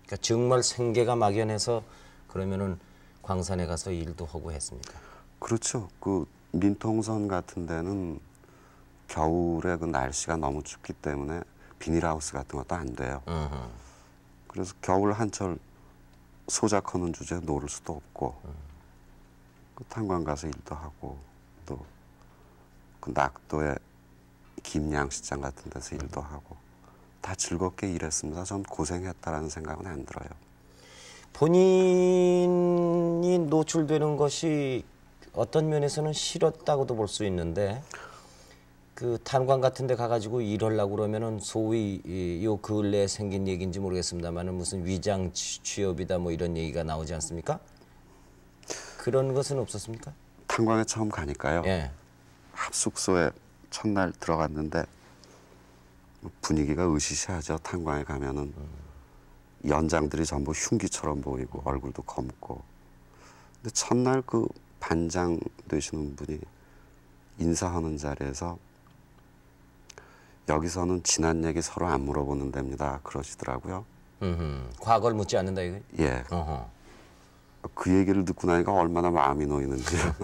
그러니까 정말 생계가 막연해서 그러면은 광산에 가서 일도 하고 했습니까? 그렇죠. 그 민통선 같은 데는 겨울에 그 날씨가 너무 춥기 때문에 비닐하우스 같은 것도 안 돼요. 그래서 겨울 한철 소작하는 주제에 놀을 수도 없고 그 탄광 가서 일도 하고 또 그 낙도의 김양시장 같은 데서 일도 하고 다 즐겁게 일했습니다. 전 고생했다라는 생각은 안 들어요. 본인이 노출되는 것이 어떤 면에서는 싫었다고도 볼 수 있는데 그 탄광 같은 데 가가지고 일하려고 그러면은 소위 요 근래에 생긴 얘기인지 모르겠습니다만은 무슨 위장 취업이다 뭐 이런 얘기가 나오지 않습니까? 그런 것은 없었습니까? 탄광에 처음 가니까요. 예. 합숙소에 첫날 들어갔는데 분위기가 으시시하죠. 탄광에 가면은 연장들이 전부 흉기처럼 보이고 얼굴도 검고. 근데 첫날 그 반장 되시는 분이 인사하는 자리에서 여기서는 지난 얘기 서로 안 물어보는 데입니다. 그러시더라고요. 과거를 묻지 않는다 이거. 예. 어허. 그 얘기를 듣고 나니까 얼마나 마음이 놓이는지요.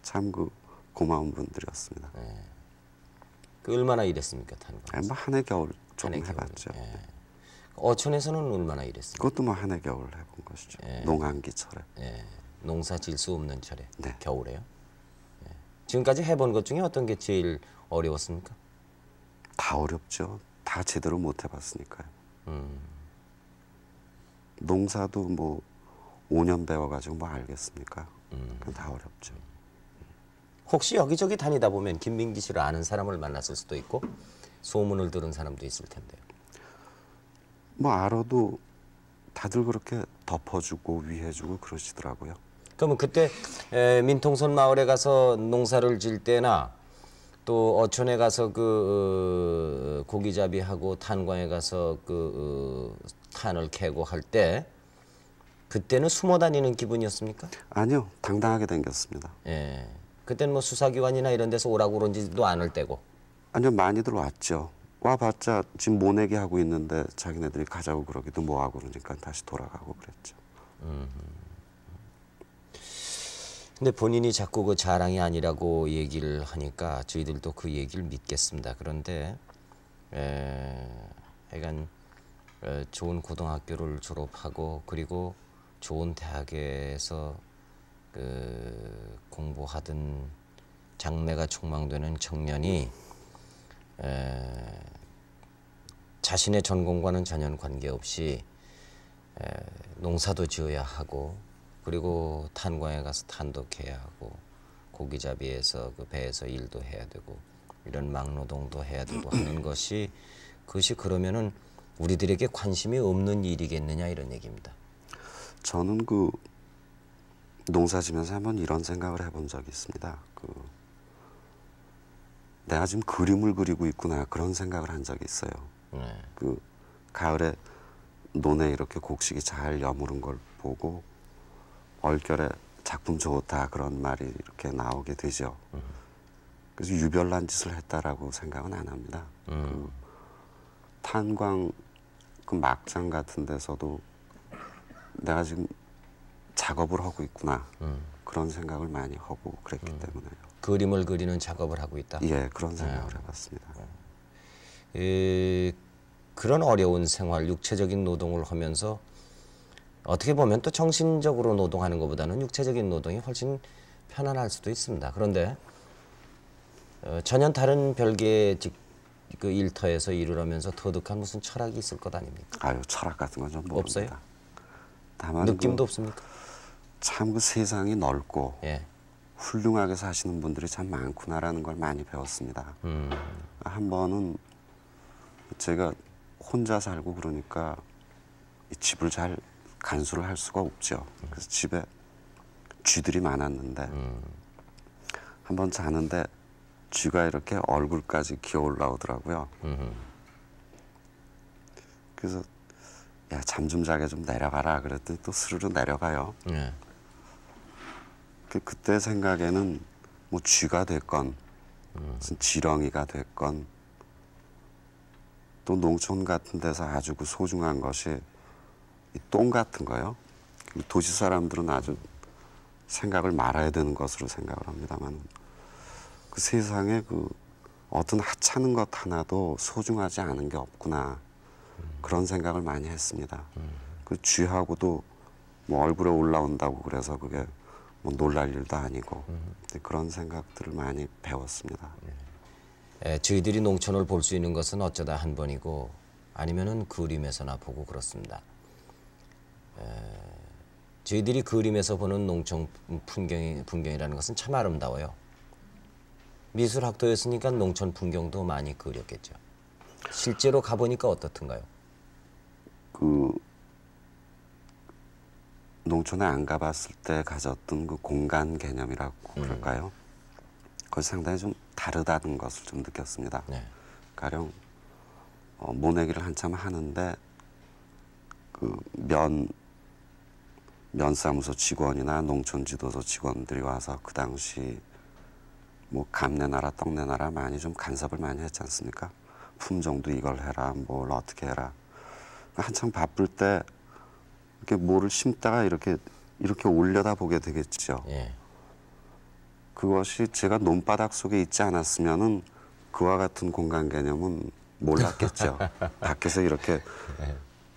참 그 고마운 분들이었습니다. 그 얼마나 일했습니까 탄광? 뭐 한 해 겨울 조금 한해 겨울. 해봤죠. 예. 어촌에서는 얼마나 일했습니까? 그것도 뭐 한 해 겨울 해본 것이죠. 농한기철에. 예. 농사 질 수 없는 철에 네. 겨울에요. 예. 지금까지 해본 것 중에 어떤 게 제일 어려웠습니까? 다 어렵죠. 다 제대로 못 해봤으니까요. 농사도 뭐 5년 배워가지고 뭐 알겠습니까? 그건 다 어렵죠. 혹시 여기저기 다니다 보면 김민기 씨를 아는 사람을 만났을 수도 있고 소문을 들은 사람도 있을 텐데요. 뭐 알아도 다들 그렇게 덮어주고 위해주고 그러시더라고요. 그러면 그때 민통선 마을에 가서 농사를 질 때나 또 어촌에 가서 그 고기잡이하고 탄광에 가서 그 탄을 캐고 할 때 그때는 숨어 다니는 기분이었습니까? 아니요. 당당하게 댕겼습니다. 예. 그때는 뭐 수사기관이나 이런 데서 오라고 그런지도 않을 때고. 아니요. 많이들 왔죠. 와봤자 지금 모내기 하고 있는데 자기네들이 가자고 그러기도 뭐하고 그러니까 다시 돌아가고 그랬죠. 근데 본인이 자꾸 그 자랑이 아니라고 얘기를 하니까 저희들도 그 얘기를 믿겠습니다. 그런데 하여간 좋은 고등학교를 졸업하고 그리고 좋은 대학에서 그 공부하던 장래가 촉망되는 청년이 자신의 전공과는 전혀 관계없이 농사도 지어야 하고 그리고 탄광에 가서 탄도 캐야 하고 고기잡이에서 그 배에서 일도 해야 되고 이런 막노동도 해야 되고 하는 것이 그것이 그러면은 우리들에게 관심이 없는 일이겠느냐 이런 얘기입니다. 저는 그 농사 지면서 한번 이런 생각을 해본 적이 있습니다. 내가 지금 그림을 그리고 있구나 그런 생각을 한 적이 있어요. 그 가을에 논에 이렇게 곡식이 잘 여무른 걸 보고 얼결에 작품 좋다 그런 말이 이렇게 나오게 되죠. 그래서 유별난 짓을 했다라고 생각은 안 합니다. 그 탄광 그 막장 같은 데서도 내가 지금 작업을 하고 있구나 그런 생각을 많이 하고 그랬기 때문에요. 그림을 그리는 작업을 하고 있다. 예, 그런 생각을 해봤습니다. 그런 어려운 생활, 육체적인 노동을 하면서 어떻게 보면 또 정신적으로 노동하는 것보다는 육체적인 노동이 훨씬 편안할 수도 있습니다. 그런데 전혀 다른 별개의 그 일터에서 일을 하면서 터득한 무슨 철학이 있을 것 아닙니까? 아유, 철학 같은 건 좀 모릅니다. 없어요? 다만 느낌도 없습니까? 참 그 세상이 넓고 예. 훌륭하게 사시는 분들이 참 많구나라는 걸 많이 배웠습니다. 한 번은 제가 혼자 살고 그러니까 이 집을 잘 간수를 할 수가 없죠. 그래서 집에 쥐들이 많았는데 한 번 자는데 쥐가 이렇게 얼굴까지 기어 올라오더라고요. 그래서 야, 잠 좀 자게 좀 내려가라 그랬더니 또 스르르 내려가요. 예. 그때 생각에는 뭐 쥐가 됐건 무슨 지렁이가 됐건 또 농촌 같은 데서 아주 그 소중한 것이 이 똥 같은 거요. 도시 사람들은 아주 생각을 말아야 되는 것으로 생각을 합니다만 그 세상에 그 어떤 하찮은 것 하나도 소중하지 않은 게 없구나 그런 생각을 많이 했습니다. 그 쥐하고도 뭐 얼굴에 올라온다고 그래서 그게 뭐 놀랄 일도 아니고 그런 생각들을 많이 배웠습니다. 저희들이 농촌을 볼 수 있는 것은 어쩌다 한 번이고 아니면은 그림에서나 보고 그렇습니다. 저희들이 그림에서 보는 농촌 풍경이라는 것은 참 아름다워요. 미술학도였으니까 농촌 풍경도 많이 그렸겠죠. 실제로 가보니까 어떻든가요? 그 농촌에 안 가봤을 때 가졌던 그 공간 개념이라고 그럴까요? 그것이 상당히 좀 다르다는 것을 좀 느꼈습니다. 네. 가령 모내기를 한참 하는데 그 면사무소 직원이나 농촌지도소 직원들이 와서 그 당시 뭐 감 내놔라 떡 내놔라 많이 좀 간섭을 많이 했지 않습니까? 품종도 이걸 해라 뭘 어떻게 해라. 한참 바쁠 때 이렇게 뭐를 심다가 이렇게 올려다 보게 되겠죠. 예. 그것이 제가 논바닥 속에 있지 않았으면은 그와 같은 공간 개념은 몰랐겠죠. 밖에서 이렇게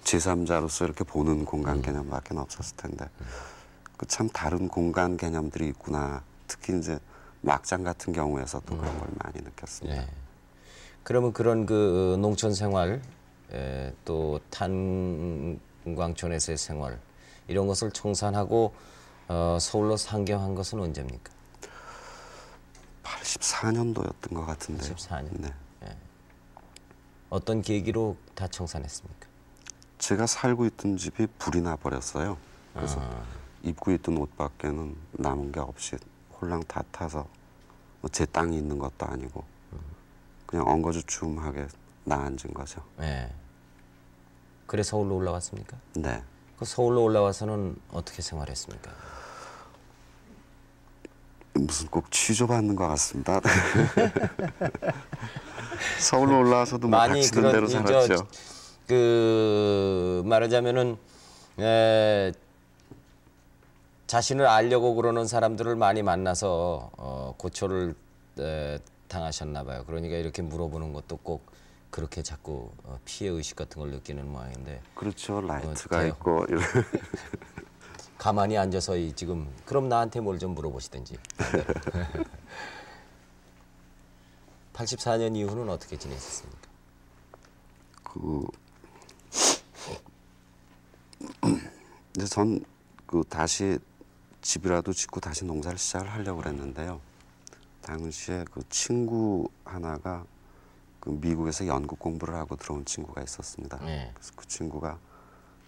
제3자로서 이렇게 보는 공간 개념밖에 없었을 텐데 그 참 다른 공간 개념들이 있구나. 특히 이제 막장 같은 경우에서도 그런 걸 많이 느꼈습니다. 예. 그러면 그런 그 농촌 생활 또 탄광촌에서의 생활 이런 것을 청산하고 서울로 상경한 것은 언제입니까? 84년도였던 것 같은데요. 84년. 네. 예. 어떤 계기로 다 청산했습니까? 제가 살고 있던 집이 불이 나 버렸어요. 그래서 입고 있던 옷밖에는 남은 게 없이 홀랑 다 타서 뭐 제 땅이 있는 것도 아니고 그냥 엉거주춤하게 나앉은 거죠. 예. 그래 서울로 올라왔습니까? 네. 그 서울로 올라와서는 어떻게 생활했습니까? 무슨 꼭 취조받는 것 같습니다. 서울로 올라와서도 뭐 많이 닥치는 그런 대로 살았죠. 그 말하자면은 자신을 알려고 그러는 사람들을 많이 만나서 고초를 당하셨나 봐요. 그러니까 이렇게 물어보는 것도 꼭 그렇게 자꾸 피해 의식 같은 걸 느끼는 모양인데. 그렇죠. 라이트가 어때요? 있고 가만히 앉아서 지금 그럼 나한테 뭘 좀 물어보시든지. 84년 이후는 어떻게 지내셨습니까? 이제 전 그 다시 집이라도 짓고 다시 농사를 시작을 하려고 그랬는데요. 당시에 그 친구 하나가 그 미국에서 연극 공부를 하고 들어온 친구가 있었습니다. 네. 그래서 그 친구가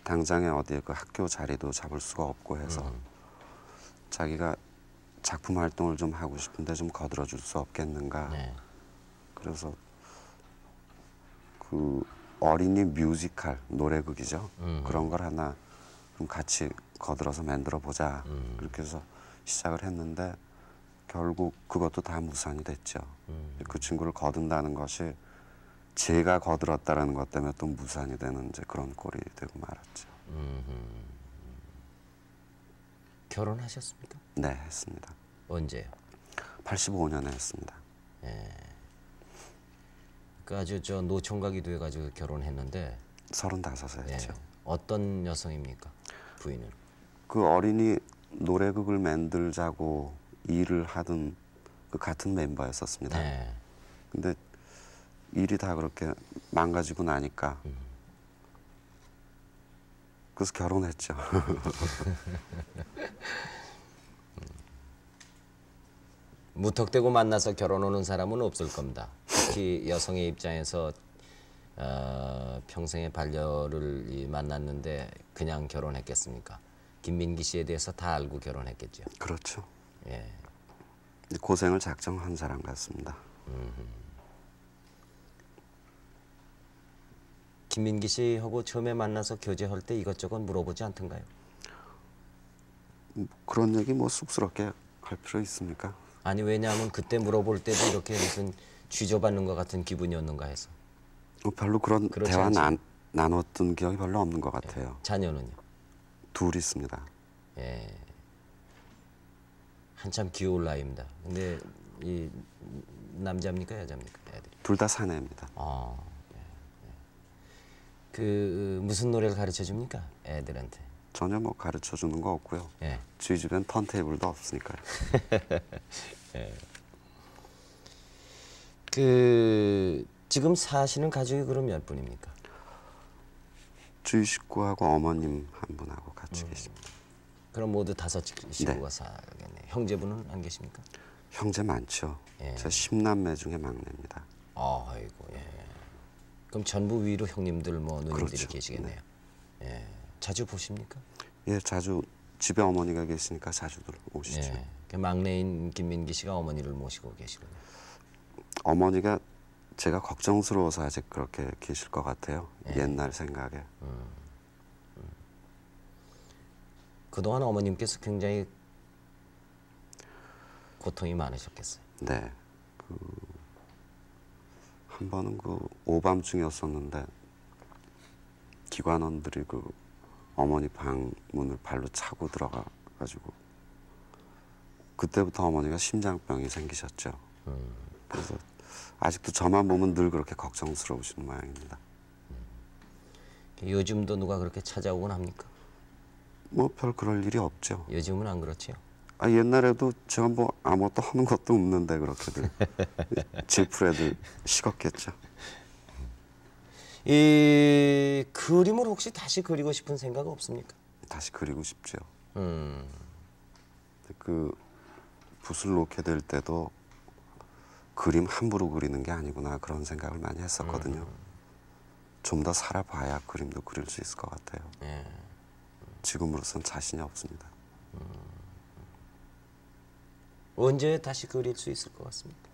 당장에 어디에 그 학교 자리도 잡을 수가 없고 해서 자기가 작품 활동을 좀 하고 싶은데 좀 거들어 줄 수 없겠는가. 네. 그래서 그 어린이 뮤지컬 노래극이죠. 그런 걸 하나 좀 같이 거들어서 만들어 보자. 그렇게 해서 시작을 했는데 결국 그것도 다 무산이 됐죠. 그 친구를 거둔다는 것이 제가 거들었다라는 것 때문에 또 무산이 되는 이제 그런 꼴이 되고 말았죠. 결혼하셨습니까? 네, 했습니다. 언제요? 85년에 했습니다. 그 아주 저 노총각이 돼가지고 결혼했는데 35에 예. 했죠. 어떤 여성입니까? 부인은? 그 어린이 노래극을 만들자고 일을 하던 그 같은 멤버였었습니다. 네. 근데 일이 다 그렇게 망가지고 나니까 그래서 결혼했죠. 무턱대고 만나서 결혼하는 사람은 없을 겁니다. 특히 여성의 입장에서 평생의 반려를 만났는데 그냥 결혼했겠습니까? 김민기 씨에 대해서 다 알고 결혼했겠죠. 그렇죠. 예. 고생을 작정한 사람 같습니다. 김민기 씨하고 처음에 만나서 교제할 때 이것저것 물어보지 않던가요? 그런 얘기 뭐 쑥스럽게 할 필요 있습니까? 아니 왜냐하면 그때 물어볼 때도 이렇게 무슨 쥐져받는 것 같은 기분이었는가 해서. 별로 그런 그렇지 대화 않죠. 나눴던 기억이 별로 없는 것 같아요. 자녀는요? 둘 있습니다. 예. 한참 귀여울 나이입니다. 근데 이 남자입니까 여자입니까 애들이? 둘 다 사내입니다. 아, 예, 예. 그 무슨 노래를 가르쳐 줍니까 애들한테? 전혀 뭐 가르쳐 주는 거 없고요. 예. 저희 집엔 턴테이블도 없으니까요. 그 지금 사시는 가족이 그럼 몇 분입니까? 저희 식구하고 어머님 한 분하고 같이 계십니다. 그럼 모두 5식구가 살겠네요. 형제분은 안 계십니까? 형제 많죠. 예. 제가 10남매 중에 막내입니다. 아이고 예. 그럼 전부 위로 형님들 뭐 누님들이 그렇죠. 계시겠네요. 예. 자주 보십니까? 예, 자주 집에 어머니가 계시니까 자주들 오시죠. 예. 그 막내인 김민기 씨가 어머니를 모시고 계시군요. 어머니가 제가 걱정스러워서 아직 그렇게 계실 것 같아요. 옛날 생각에. 그동안 어머님께서 굉장히 고통이 많으셨겠어요. 네. 한 번은 오밤중이었었는데 기관원들이 어머니 방 문을 발로 차고 들어가 가지고 그때부터 어머니가 심장병이 생기셨죠. 그래서 아직도 저만 보면 늘 그렇게 걱정스러우신 모양입니다. 요즘도 누가 그렇게 찾아오곤 합니까? 뭐 별 그럴 일이 없죠. 요즘은 안 그렇지요. 옛날에도 제가 뭐 아무것도 하는 것도 없는데 그렇게들 질풀애들 식었겠죠. 이 그림을 혹시 다시 그리고 싶은 생각 없습니까? 다시 그리고 싶죠. 그 붓을 놓게 될 때도 그림 함부로 그리는 게 아니구나 그런 생각을 많이 했었거든요. 좀 더 살아봐야 그림도 그릴 수 있을 것 같아요. 예. 지금으로선 자신이 없습니다. 언제 다시 그릴 수 있을 것 같습니까?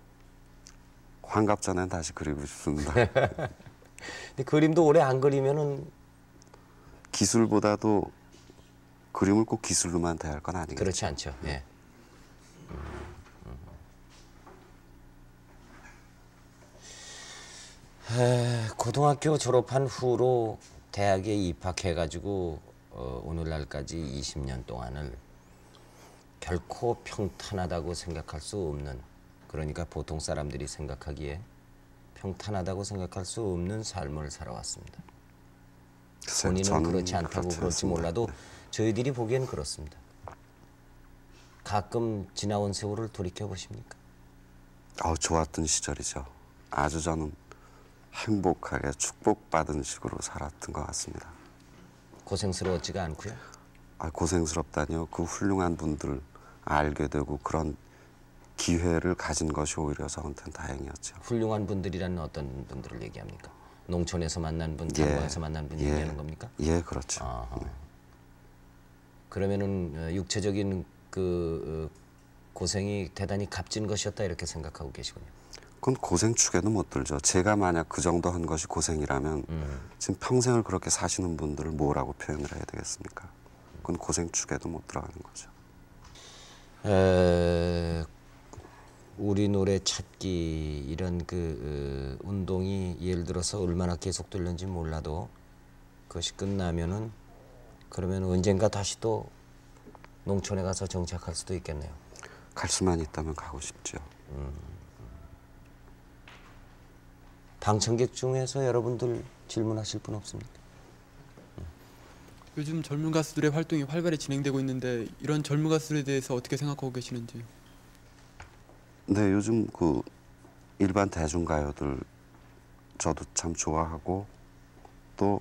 환갑 전엔 다시 그리고 싶습니다. 근데 그림도 오래 안 그리면은 기술보다도 그림을 꼭 기술로만 대할 건 아니겠죠. 그렇지 않죠. 예. 고등학교 졸업한 후로 대학에 입학해가지고 오늘날까지 20년 동안을 결코 평탄하다고 생각할 수 없는, 그러니까 보통 사람들이 생각하기에 평탄하다고 생각할 수 없는 삶을 살아왔습니다. 글쎄요, 본인은 저는 그렇지 않다고 그렇지 그럴지 않습니다. 몰라도 네. 저희들이 보기엔 그렇습니다. 가끔 지나온 세월을 돌이켜 보십니까? 좋았던 시절이죠. 아주 저는 행복하게 축복받은 식으로 살았던 것 같습니다. 고생스러웠지가 않고요. 고생스럽다니요. 그 훌륭한 분들 알게 되고 그런 기회를 가진 것이 오히려 저한테는 다행이었죠. 훌륭한 분들이라는 어떤 분들을 얘기합니까? 농촌에서 만난 분, 예. 탄광에서 만난 분 얘기하는 겁니까? 예, 그렇죠. 아하. 그러면은 육체적인 그 고생이 대단히 값진 것이었다 이렇게 생각하고 계시군요. 그건 고생 축에도 못 들죠. 제가 만약 그 정도 한 것이 고생이라면 지금 평생을 그렇게 사시는 분들을 뭐라고 표현을 해야 되겠습니까? 그건 고생 축에도 못 들어가는 거죠. 우리 노래 찾기 이런 운동이 예를 들어서 얼마나 계속될는지 몰라도 그것이 끝나면은 그러면 언젠가 다시 또 농촌에 가서 정착할 수도 있겠네요. 갈 수만 있다면 가고 싶죠. 방청객 중에서 여러분들 질문하실 분 없습니까? 요즘 젊은 가수들의 활동이 활발히 진행되고 있는데 이런 젊은 가수들에 대해서 어떻게 생각하고 계시는지요? 네, 요즘 일반 대중가요들 저도 참 좋아하고 또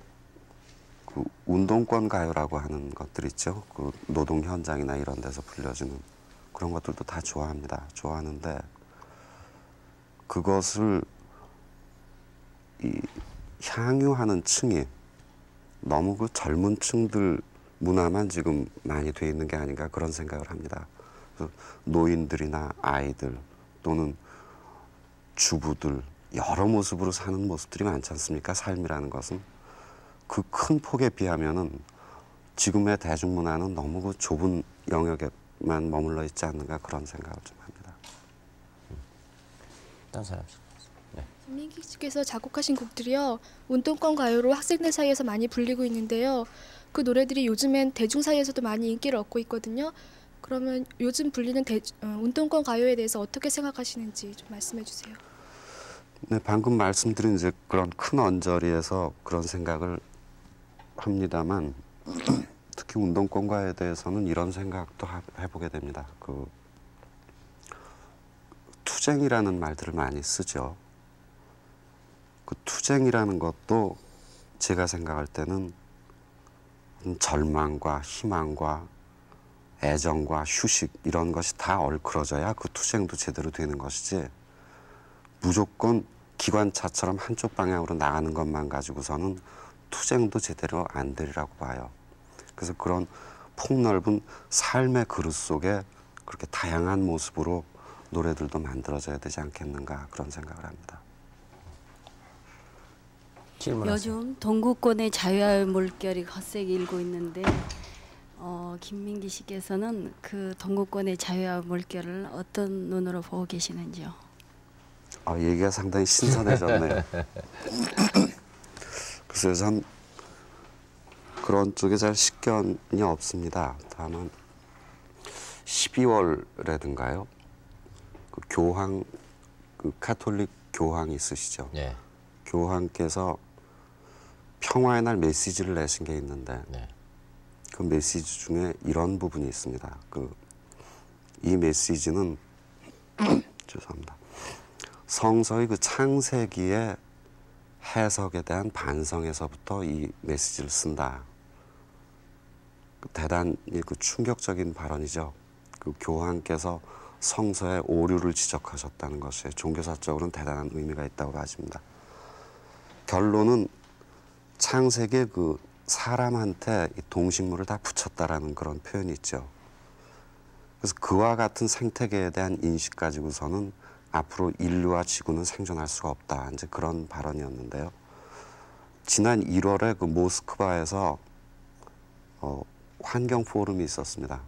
운동권 가요라고 하는 것들 있죠. 노동 현장이나 이런 데서 불려지는 그런 것들도 다 좋아합니다. 좋아하는데 그것을 향유하는 층이 너무 젊은 층들 문화만 지금 많이 돼 있는 게 아닌가 그런 생각을 합니다. 노인들이나 아이들 또는 주부들 여러 모습으로 사는 모습들이 많지 않습니까? 삶이라는 것은. 그 큰 폭에 비하면은 지금의 대중문화는 너무 그 좁은 영역에만 머물러 있지 않는가 그런 생각을 좀 합니다. 딴 사람. 김민기 씨께서 작곡하신 곡들이요, 운동권 가요로 학생들 사이에서 많이 불리고 있는데요. 그 노래들이 요즘엔 대중 사이에서도 많이 인기를 얻고 있거든요. 그러면 요즘 불리는 운동권 가요에 대해서 어떻게 생각하시는지 좀 말씀해 주세요. 네, 방금 말씀드린 이제 그런 큰 언저리에서 그런 생각을 합니다만 특히 운동권가에 대해서는 이런 생각도 해보게 됩니다. 그 투쟁이라는 말들을 많이 쓰죠. 그 투쟁이라는 것도 제가 생각할 때는 절망과 희망과 애정과 휴식 이런 것이 다 얽혀져야 그 투쟁도 제대로 되는 것이지, 무조건 기관차처럼 한쪽 방향으로 나가는 것만 가지고서는 투쟁도 제대로 안 되리라고 봐요. 그래서 그런 폭넓은 삶의 그릇 속에 그렇게 다양한 모습으로 노래들도 만들어져야 되지 않겠는가 그런 생각을 합니다. 요즘 동구권의 자유의 물결이 거세게 일고 있는데 김민기 씨께서는 그 동구권의 자유의 물결을 어떤 눈으로 보고 계시는지요? 얘기가 상당히 신선해졌네요. 그래서 전 그런 쪽에 잘 식견이 없습니다. 다만 12월에든가요, 그 교황, 그 가톨릭 교황이 있으시죠. 네. 교황께서 평화의 날 메시지를 내신 게 있는데 네. 그 메시지 중에 이런 부분이 있습니다. 이 메시지는 죄송합니다. 성서의 그 창세기의 해석에 대한 반성에서부터 이 메시지를 쓴다. 대단히 충격적인 발언이죠. 그 교황께서 성서의 오류를 지적하셨다는 것이 종교사적으로는 대단한 의미가 있다고 봐집니다. 결론은 창세기에 그 사람한테 이 동식물을 다 붙였다라는 그런 표현이 있죠. 그래서 그와 같은 생태계에 대한 인식 가지고서는 앞으로 인류와 지구는 생존할 수가 없다. 이제 그런 발언이었는데요. 지난 1월에 그 모스크바에서 환경 포럼이 있었습니다.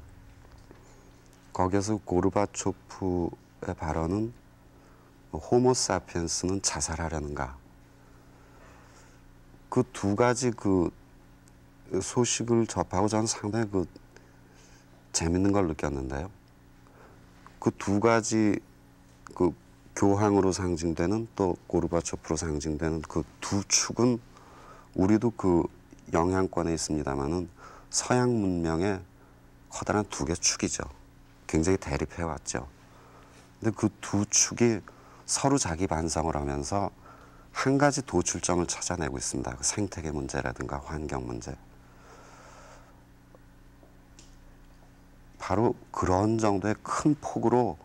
거기에서 고르바초프의 발언은 호모사피엔스는 자살하려는가. 그 두 가지 그 소식을 접하고 저는 상당히 재밌는 걸 느꼈는데요. 그 두 가지 그 교황으로 상징되는 또 고르바초프로 상징되는 그 두 축은 우리도 그 영향권에 있습니다만은 서양 문명의 커다란 두 개 축이죠. 굉장히 대립해 왔죠. 근데 그 두 축이 서로 자기 반성을 하면서 한 가지 도출점을 찾아내고 있습니다. 그 생태계 문제라든가 환경 문제. 바로 그런 정도의 큰 폭으로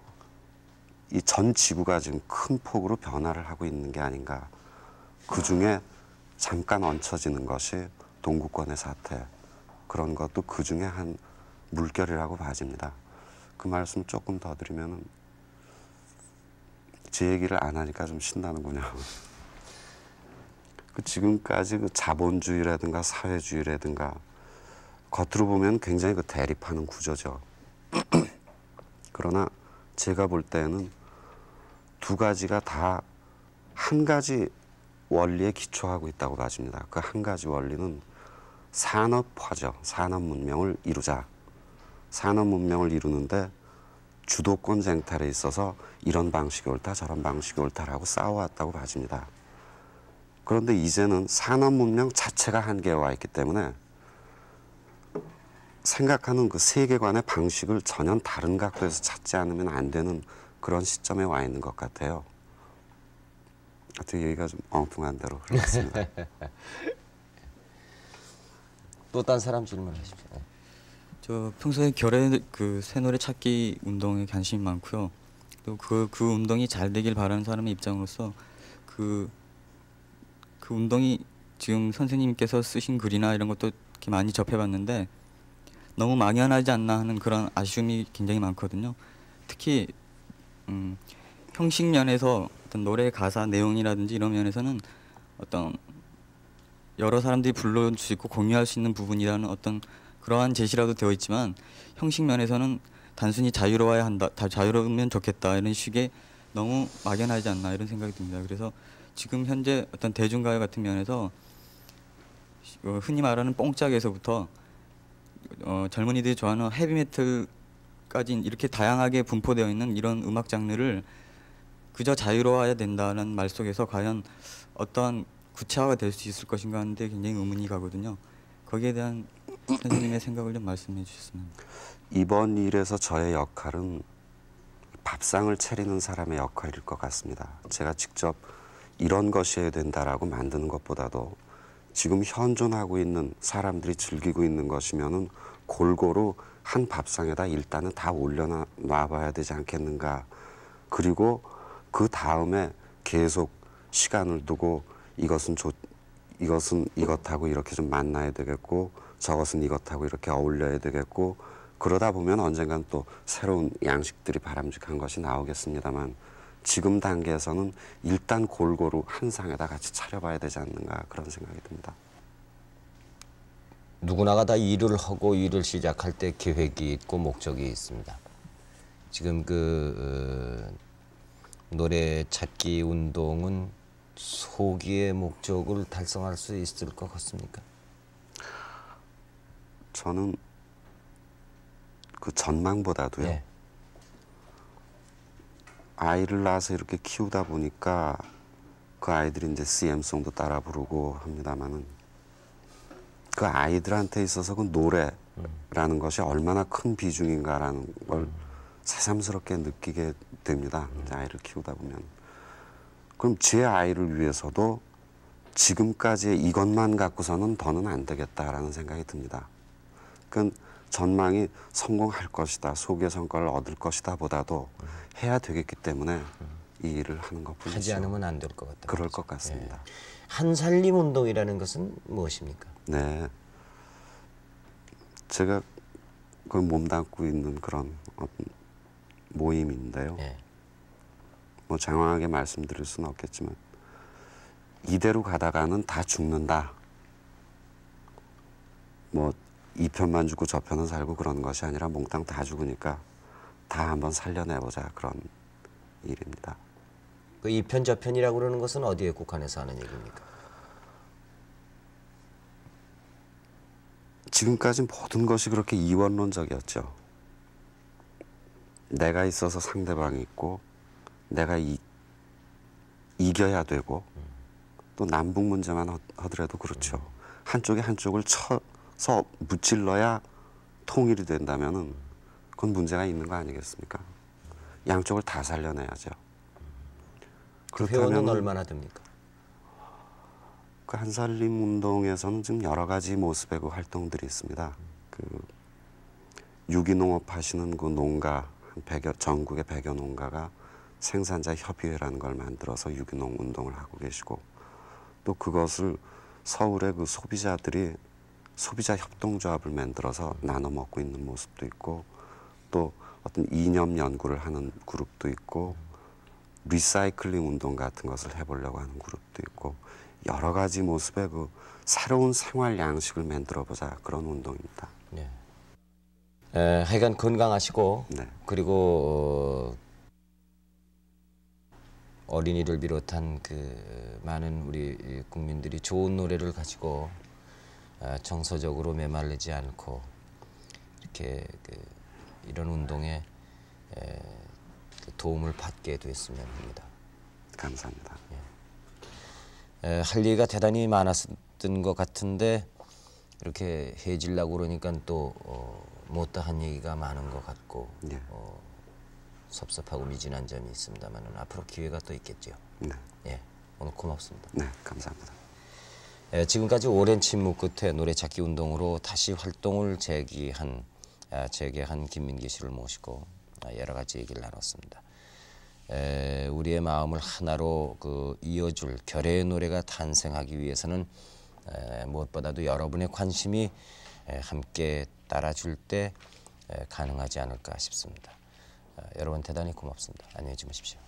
이 전 지구가 지금 큰 폭으로 변화를 하고 있는 게 아닌가. 그중에 잠깐 얹혀지는 것이 동구권의 사태. 그런 것도 그중에 한 물결이라고 봐집니다. 그 말씀 조금 더 드리면은 제 얘기를 안 하니까 좀 신나는군요. 지금까지 그 자본주의라든가 사회주의라든가 겉으로 보면 굉장히 대립하는 구조죠. 그러나 제가 볼 때는 두 가지가 다 한 가지 원리에 기초하고 있다고 봐집니다. 그 한 가지 원리는 산업화죠. 산업 문명을 이루자. 산업 문명을 이루는데 주도권 쟁탈에 있어서 이런 방식이 옳다 저런 방식이 옳다라고 싸워왔다고 봐집니다. 그런데 이제는 산업 문명 자체가 한계에 와 있기 때문에 생각하는 그 세계관의 방식을 전혀 다른 각도에서 찾지 않으면 안 되는 그런 시점에 와 있는 것 같아요. 하여튼 얘기가 좀 엉뚱한 대로 흘렀습니다. 또 딴 사람 질문하십시오. 저 평소에 결의 그 새 노래 찾기 운동에 관심이 많고요. 또 그 운동이 잘 되길 바라는 사람의 입장으로서 그 운동이 지금 선생님께서 쓰신 글이나 이런 것도 이렇게 많이 접해봤는데 너무 막연하지 않나 하는 그런 아쉬움이 굉장히 많거든요. 특히 형식 면에서 어떤 노래 가사 내용이라든지 이런 면에서는 어떤 여러 사람들이 불러줄 수 있고 공유할 수 있는 부분이라는 어떤 그러한 제시라도 되어 있지만 형식 면에서는 단순히 자유로워야 한다, 자유로우면 좋겠다 이런 식의 너무 막연하지 않나 이런 생각이 듭니다. 그래서 지금 현재 어떤 대중가요 같은 면에서 흔히 말하는 뽕짝에서부터 젊은이들이 좋아하는 헤비메탈까지 이렇게 다양하게 분포되어 있는 이런 음악 장르를 그저 자유로워야 된다는 말 속에서 과연 어떠한 구체화가 될 수 있을 것인가 하는데 굉장히 의문이 가거든요. 거기에 대한 선생님의 생각을 좀 말씀해 주셨으면. 이번 일에서 저의 역할은 밥상을 차리는 사람의 역할일 것 같습니다. 제가 직접 이런 것이어야 된다라고 만드는 것보다도 지금 현존하고 있는 사람들이 즐기고 있는 것이면은 골고루 한 밥상에다 일단은 다 올려놔 봐야 되지 않겠는가. 그리고 그 다음에 계속 시간을 두고 이것은 이것하고 이렇게 좀 만나야 되겠고 저것은 이것하고 이렇게 어울려야 되겠고 그러다 보면 언젠간 또 새로운 양식들이 바람직한 것이 나오겠습니다만 지금 단계에서는 일단 골고루 한 상에다 같이 차려봐야 되지 않는가 그런 생각이 듭니다. 누구나가 다 일을 하고 일을 시작할 때 계획이 있고 목적이 있습니다. 지금 노래 찾기 운동은 소기의 목적을 달성할 수 있을 것 같습니까? 저는 그 전망보다도요. 네. 아이를 낳아서 이렇게 키우다 보니까 그 아이들이 이제 CM송도 따라 부르고 합니다만은 그 아이들한테 있어서 그 노래라는 것이 얼마나 큰 비중인가라는 걸 새삼스럽게 느끼게 됩니다. 이제 아이를 키우다 보면. 그럼 제 아이를 위해서도 지금까지의 이것만 갖고서는 더는 안 되겠다라는 생각이 듭니다. 그러니까 전망이 성공할 것이다, 소기의 성과를 얻을 것이다 보다도 해야 되겠기 때문에 이 일을 하는 것뿐이죠. 하지 않으면 안 될 것 같다. 그럴 것 같습니다. 한살림 운동이라는 것은 무엇입니까? 네, 제가 그 몸담고 있는 그런 모임인데요. 네. 뭐 장황하게 말씀드릴 수는 없겠지만 이대로 가다가는 다 죽는다. 뭐 이 편만 죽고 저 편은 살고 그런 것이 아니라 몽땅 다 죽으니까 다 한번 살려내보자 그런 일입니다. 그 이편 저편이라고 그러는 것은 어디에 국한해서 하는 얘기입니까? 지금까지 모든 것이 그렇게 이원론적이었죠. 내가 있어서 상대방이 있고 내가 이겨야 되고 또 남북 문제만 하더라도 그렇죠. 한쪽에 한쪽을 쳐서 무찔러야 통일이 된다면은 그건 문제가 있는 거 아니겠습니까? 양쪽을 다 살려내야죠. 그 회원은 얼마나 됩니까? 그 한살림 운동에서는 지금 여러 가지 모습의 그 활동들이 있습니다. 그 유기농업 하시는 그 농가 전국의 100여 농가가 생산자 협의회라는 걸 만들어서 유기농 운동을 하고 계시고 또 그것을 서울의 그 소비자들이 소비자 협동조합을 만들어서 나눠 먹고 있는 모습도 있고 또 어떤 이념 연구를 하는 그룹도 있고 리사이클링 운동 같은 것을 해보려고 하는 그룹도 있고 여러 가지 모습의 그 새로운 생활 양식을 만들어 보자 그런 운동입니다. 네. 하여간 건강하시고 네. 그리고 어린이를 비롯한 그 많은 우리 국민들이 좋은 노래를 가지고 정서적으로 메말리지 않고 이렇게 이런 운동에 도움을 받게 됐으면 합니다. 감사합니다. 할 얘기가 대단히 많았던 것 같은데 이렇게 해지려고 그러니까 또 못다한 얘기가 많은 것 같고 예. 섭섭하고 미진한 점이 있습니다만 앞으로 기회가 또 있겠죠. 네. 예, 오늘 고맙습니다. 네, 감사합니다. 지금까지 오랜 침묵 끝에 노래 찾기 운동으로 다시 활동을 재개한 김민기 씨를 모시고 여러 가지 얘기를 나눴습니다. 우리의 마음을 하나로 이어줄 결의의 노래가 탄생하기 위해서는 무엇보다도 여러분의 관심이 함께 따라줄 때 가능하지 않을까 싶습니다. 여러분 대단히 고맙습니다. 안녕히 주무십시오.